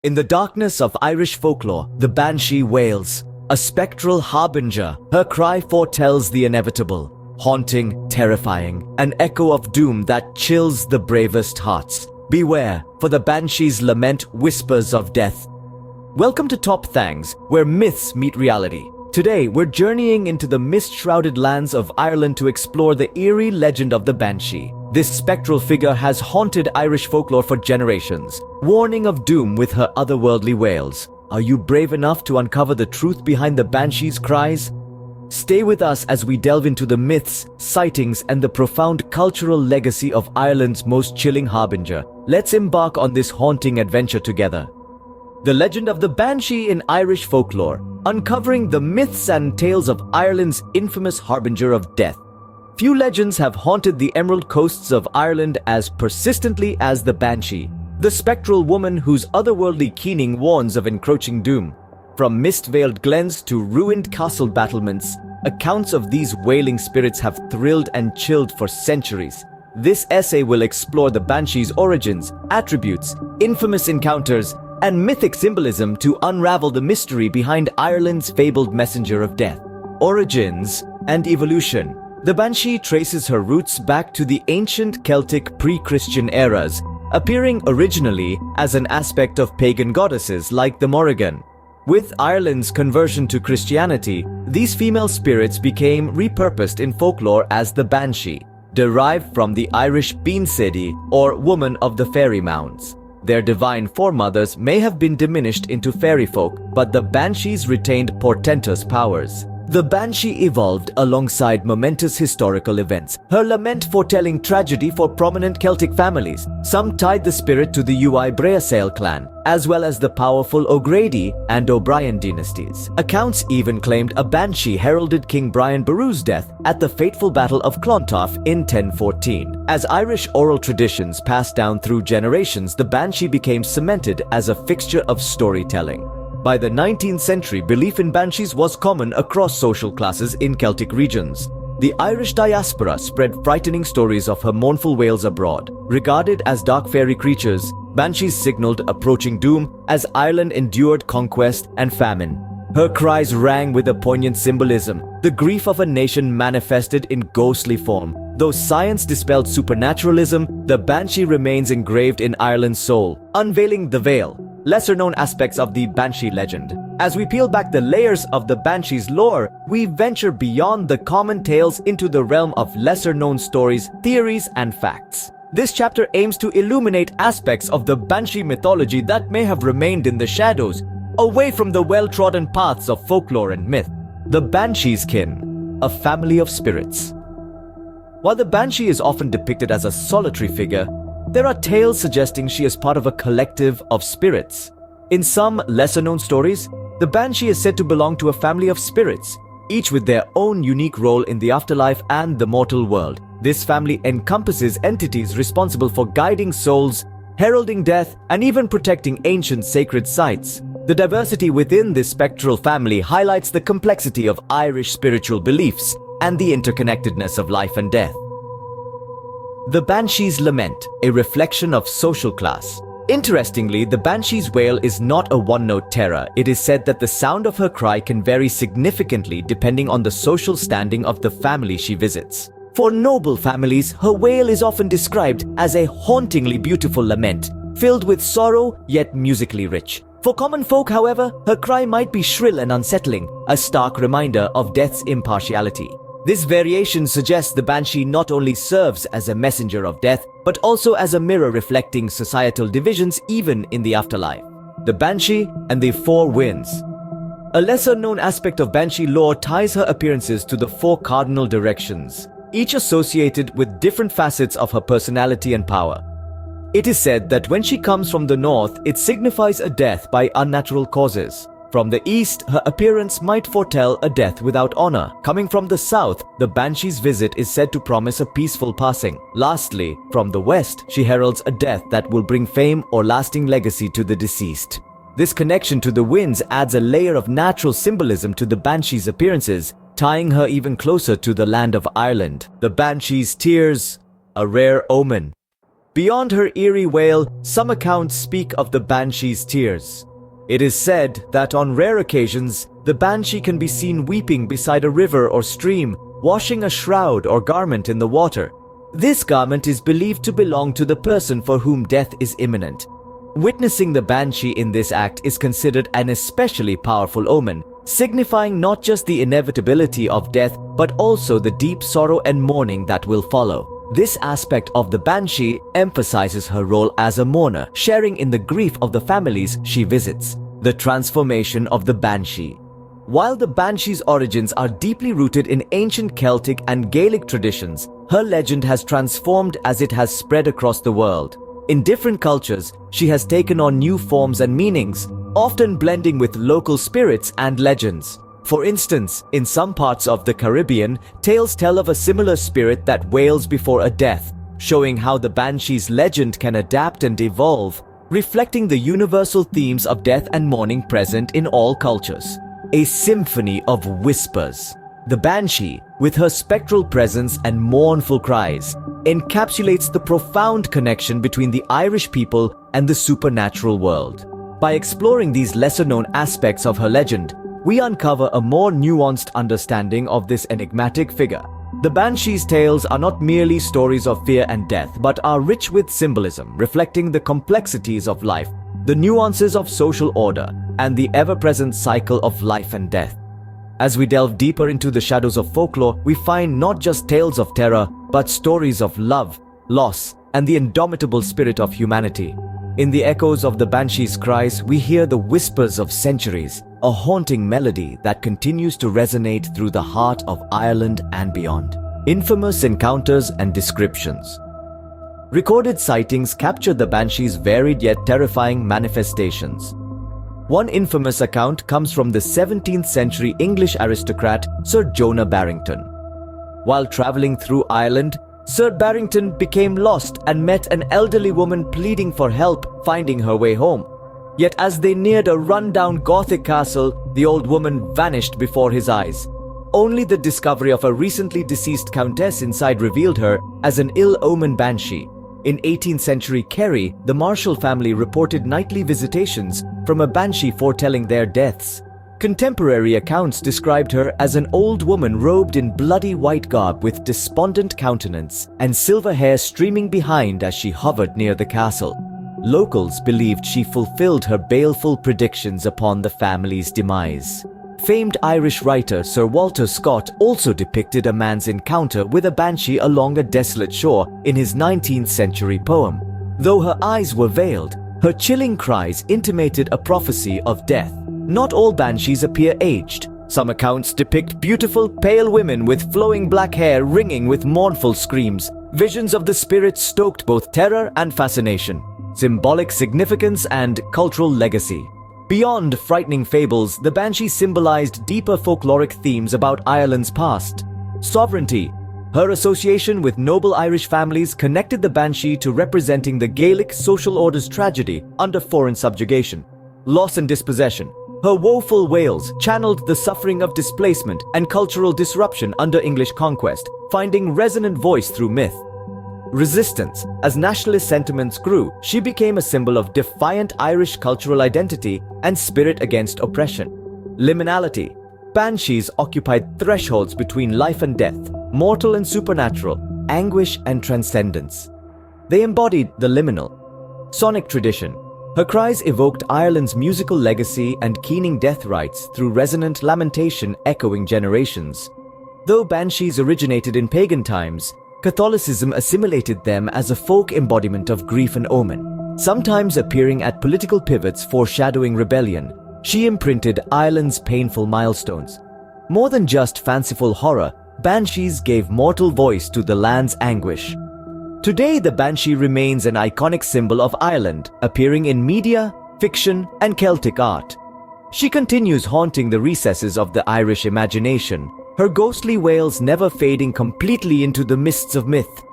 In the darkness of Irish folklore, the Banshee wails, a spectral harbinger. Her cry foretells the inevitable, haunting, terrifying, an echo of doom that chills the bravest hearts. Beware, for the Banshee's lament whispers of death. Welcome to Top Thangs, where myths meet reality. Today, we're journeying into the mist-shrouded lands of Ireland to explore the eerie legend of the Banshee. This spectral figure has haunted Irish folklore for generations, warning of doom with her otherworldly wails. Are you brave enough to uncover the truth behind the Banshee's cries? Stay with us as we delve into the myths, sightings, and the profound cultural legacy of Ireland's most chilling harbinger. Let's embark on this haunting adventure together. The legend of the Banshee in Irish folklore, uncovering the myths and tales of Ireland's infamous harbinger of death. Few legends have haunted the emerald coasts of Ireland as persistently as the Banshee, the spectral woman whose otherworldly keening warns of encroaching doom. From mist-veiled glens to ruined castle battlements, accounts of these wailing spirits have thrilled and chilled for centuries. This essay will explore the Banshee's origins, attributes, infamous encounters, and mythic symbolism to unravel the mystery behind Ireland's fabled messenger of death. Origins and evolution. The Banshee traces her roots back to the ancient Celtic pre-Christian eras, appearing originally as an aspect of pagan goddesses like the Morrigan. With Ireland's conversion to Christianity, these female spirits became repurposed in folklore as the Banshee, derived from the Irish Beansedy, or woman of the fairy mounds. Their divine foremothers may have been diminished into fairy folk, but the Banshees retained portentous powers. The Banshee evolved alongside momentous historical events, her lament foretelling tragedy for prominent Celtic families. Some tied the spirit to the Ui Breasail clan, as well as the powerful O'Grady and O'Brien dynasties. Accounts even claimed a Banshee heralded King Brian Boru's death at the fateful Battle of Clontarf in 1014. As Irish oral traditions passed down through generations, the Banshee became cemented as a fixture of storytelling. By the 19th century, belief in banshees was common across social classes in Celtic regions. The Irish diaspora spread frightening stories of her mournful wails abroad. Regarded as dark fairy creatures, banshees signaled approaching doom as Ireland endured conquest and famine. Her cries rang with a poignant symbolism, the grief of a nation manifested in ghostly form. Though science dispelled supernaturalism, the Banshee remains engraved in Ireland's soul. Unveiling the Veil. Lesser-known aspects of the Banshee legend. As we peel back the layers of the Banshee's lore, we venture beyond the common tales into the realm of lesser-known stories, theories, and facts. This chapter aims to illuminate aspects of the Banshee mythology that may have remained in the shadows, away from the well-trodden paths of folklore and myth. The Banshee's kin, a family of spirits. While the Banshee is often depicted as a solitary figure, there are tales suggesting she is part of a collective of spirits. In some lesser-known stories, the Banshee is said to belong to a family of spirits, each with their own unique role in the afterlife and the mortal world. This family encompasses entities responsible for guiding souls, heralding death, and even protecting ancient sacred sites. The diversity within this spectral family highlights the complexity of Irish spiritual beliefs and the interconnectedness of life and death. The Banshee's Lament, a reflection of social class. Interestingly, the Banshee's wail is not a one-note terror. It is said that the sound of her cry can vary significantly depending on the social standing of the family she visits. For noble families, her wail is often described as a hauntingly beautiful lament, filled with sorrow yet musically rich. For common folk, however, her cry might be shrill and unsettling, a stark reminder of death's impartiality. This variation suggests the Banshee not only serves as a messenger of death, but also as a mirror reflecting societal divisions even in the afterlife. The Banshee and the Four Winds. A lesser-known aspect of Banshee lore ties her appearances to the four cardinal directions, each associated with different facets of her personality and power. It is said that when she comes from the north, it signifies a death by unnatural causes. From the east, her appearance might foretell a death without honor. Coming from the south, the Banshee's visit is said to promise a peaceful passing. Lastly, from the west, she heralds a death that will bring fame or lasting legacy to the deceased. This connection to the winds adds a layer of natural symbolism to the Banshee's appearances, tying her even closer to the land of Ireland. The Banshee's tears, a rare omen. Beyond her eerie wail, some accounts speak of the Banshee's tears. It is said that on rare occasions, the Banshee can be seen weeping beside a river or stream, washing a shroud or garment in the water. This garment is believed to belong to the person for whom death is imminent. Witnessing the Banshee in this act is considered an especially powerful omen, signifying not just the inevitability of death, but also the deep sorrow and mourning that will follow. This aspect of the Banshee emphasizes her role as a mourner, sharing in the grief of the families she visits. The transformation of the Banshee. While the Banshee's origins are deeply rooted in ancient Celtic and Gaelic traditions, her legend has transformed as it has spread across the world. In different cultures, she has taken on new forms and meanings, often blending with local spirits and legends. For instance, in some parts of the Caribbean, tales tell of a similar spirit that wails before a death, showing how the Banshee's legend can adapt and evolve, reflecting the universal themes of death and mourning present in all cultures. A symphony of whispers. The Banshee, with her spectral presence and mournful cries, encapsulates the profound connection between the Irish people and the supernatural world. By exploring these lesser-known aspects of her legend, we uncover a more nuanced understanding of this enigmatic figure. The Banshee's tales are not merely stories of fear and death, but are rich with symbolism, reflecting the complexities of life, the nuances of social order, and the ever-present cycle of life and death. As we delve deeper into the shadows of folklore, we find not just tales of terror, but stories of love, loss, and the indomitable spirit of humanity. In the echoes of the Banshee's cries, we hear the whispers of centuries, a haunting melody that continues to resonate through the heart of Ireland and beyond. Infamous encounters and descriptions. Recorded sightings capture the Banshee's varied yet terrifying manifestations. One infamous account comes from the 17th century English aristocrat Sir Jonah Barrington. While traveling through Ireland, Sir Barrington became lost and met an elderly woman pleading for help finding her way home. Yet as they neared a run-down Gothic castle, the old woman vanished before his eyes. Only the discovery of a recently deceased countess inside revealed her as an ill-omened banshee. In 18th century Kerry, the Marshall family reported nightly visitations from a banshee foretelling their deaths. Contemporary accounts described her as an old woman robed in bloody white garb with despondent countenance and silver hair streaming behind as she hovered near the castle. Locals believed she fulfilled her baleful predictions upon the family's demise. Famed Irish writer Sir Walter Scott also depicted a man's encounter with a banshee along a desolate shore in his 19th century poem. Though her eyes were veiled, her chilling cries intimated a prophecy of death. Not all banshees appear aged. Some accounts depict beautiful, pale women with flowing black hair ringing with mournful screams. Visions of the spirit stoked both terror and fascination, symbolic significance and cultural legacy. Beyond frightening fables, the Banshee symbolized deeper folkloric themes about Ireland's past. Sovereignty. Her association with noble Irish families connected the Banshee to representing the Gaelic social order's tragedy under foreign subjugation. Loss and dispossession. Her woeful wails channeled the suffering of displacement and cultural disruption under English conquest, finding resonant voice through myth. Resistance. As nationalist sentiments grew, she became a symbol of defiant Irish cultural identity and spirit against oppression. Liminality. Banshees occupied thresholds between life and death, mortal and supernatural, anguish and transcendence. They embodied the liminal. Sonic tradition. Her cries evoked Ireland's musical legacy and keening death rites through resonant lamentation echoing generations. Though banshees originated in pagan times, Catholicism assimilated them as a folk embodiment of grief and omen. Sometimes appearing at political pivots foreshadowing rebellion, she imprinted Ireland's painful milestones. More than just fanciful horror, banshees gave mortal voice to the land's anguish. Today, the banshee remains an iconic symbol of Ireland, appearing in media, fiction, and Celtic art. She continues haunting the recesses of the Irish imagination, her ghostly wails never fading completely into the mists of myth.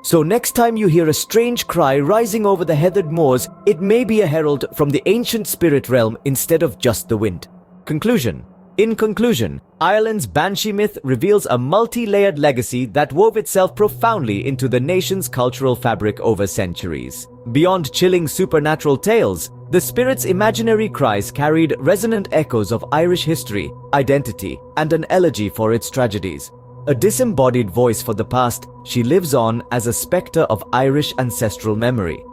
So next time you hear a strange cry rising over the heathered moors, it may be a herald from the ancient spirit realm instead of just the wind. Conclusion. In conclusion, Ireland's Banshee myth reveals a multi-layered legacy that wove itself profoundly into the nation's cultural fabric over centuries. Beyond chilling supernatural tales, the spirit's imaginary cries carried resonant echoes of Irish history, identity, and an elegy for its tragedies. A disembodied voice for the past, she lives on as a spectre of Irish ancestral memory.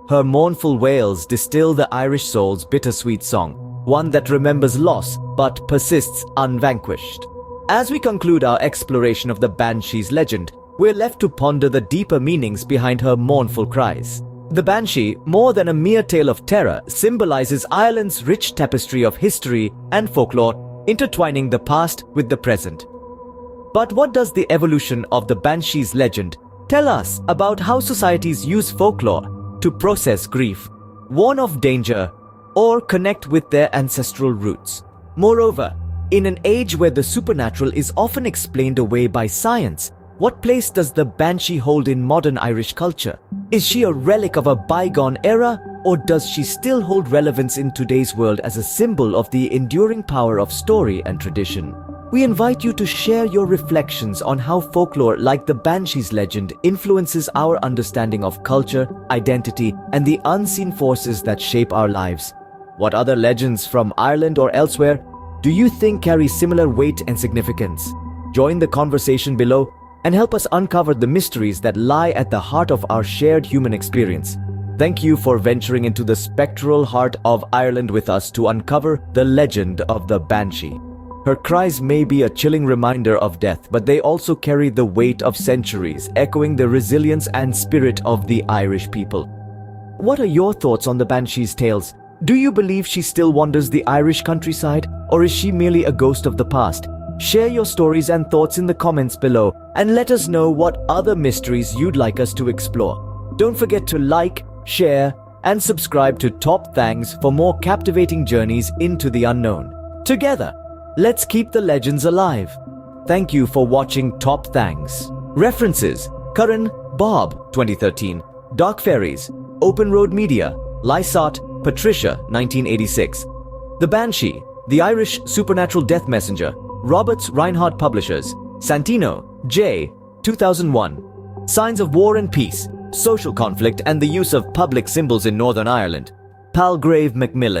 Her mournful wails distill the Irish soul's bittersweet song, one that remembers loss but persists unvanquished. As we conclude our exploration of the Banshee's legend, we're left to ponder the deeper meanings behind her mournful cries. The Banshee, more than a mere tale of terror, symbolizes Ireland's rich tapestry of history and folklore, intertwining the past with the present. But what does the evolution of the Banshee's legend tell us about how societies use folklore to process grief, warn of danger, or connect with their ancestral roots? Moreover, in an age where the supernatural is often explained away by science, what place does the Banshee hold in modern Irish culture? Is she a relic of a bygone era, or does she still hold relevance in today's world as a symbol of the enduring power of story and tradition? We invite you to share your reflections on how folklore like the Banshee's legend influences our understanding of culture, identity, and the unseen forces that shape our lives. What other legends from Ireland or elsewhere do you think carry similar weight and significance? Join the conversation below and help us uncover the mysteries that lie at the heart of our shared human experience. Thank you for venturing into the spectral heart of Ireland with us to uncover the legend of the Banshee. Her cries may be a chilling reminder of death, but they also carry the weight of centuries, echoing the resilience and spirit of the Irish people. What are your thoughts on the Banshee's tales? Do you believe she still wanders the Irish countryside, or is she merely a ghost of the past? Share your stories and thoughts in the comments below, and let us know what other mysteries you'd like us to explore. Don't forget to like, share, and subscribe to Top Thangs for more captivating journeys into the unknown. Together, let's keep the legends alive. Thank you for watching Top Thangs. References: Curran, Bob, 2013. Dark Fairies, Open Road Media. Lysot, Patricia, 1986. The Banshee, The Irish Supernatural Death Messenger. Roberts Reinhardt Publishers. Santino, J. 2001. Signs of War and Peace, Social Conflict and the Use of Public Symbols in Northern Ireland. Palgrave Macmillan.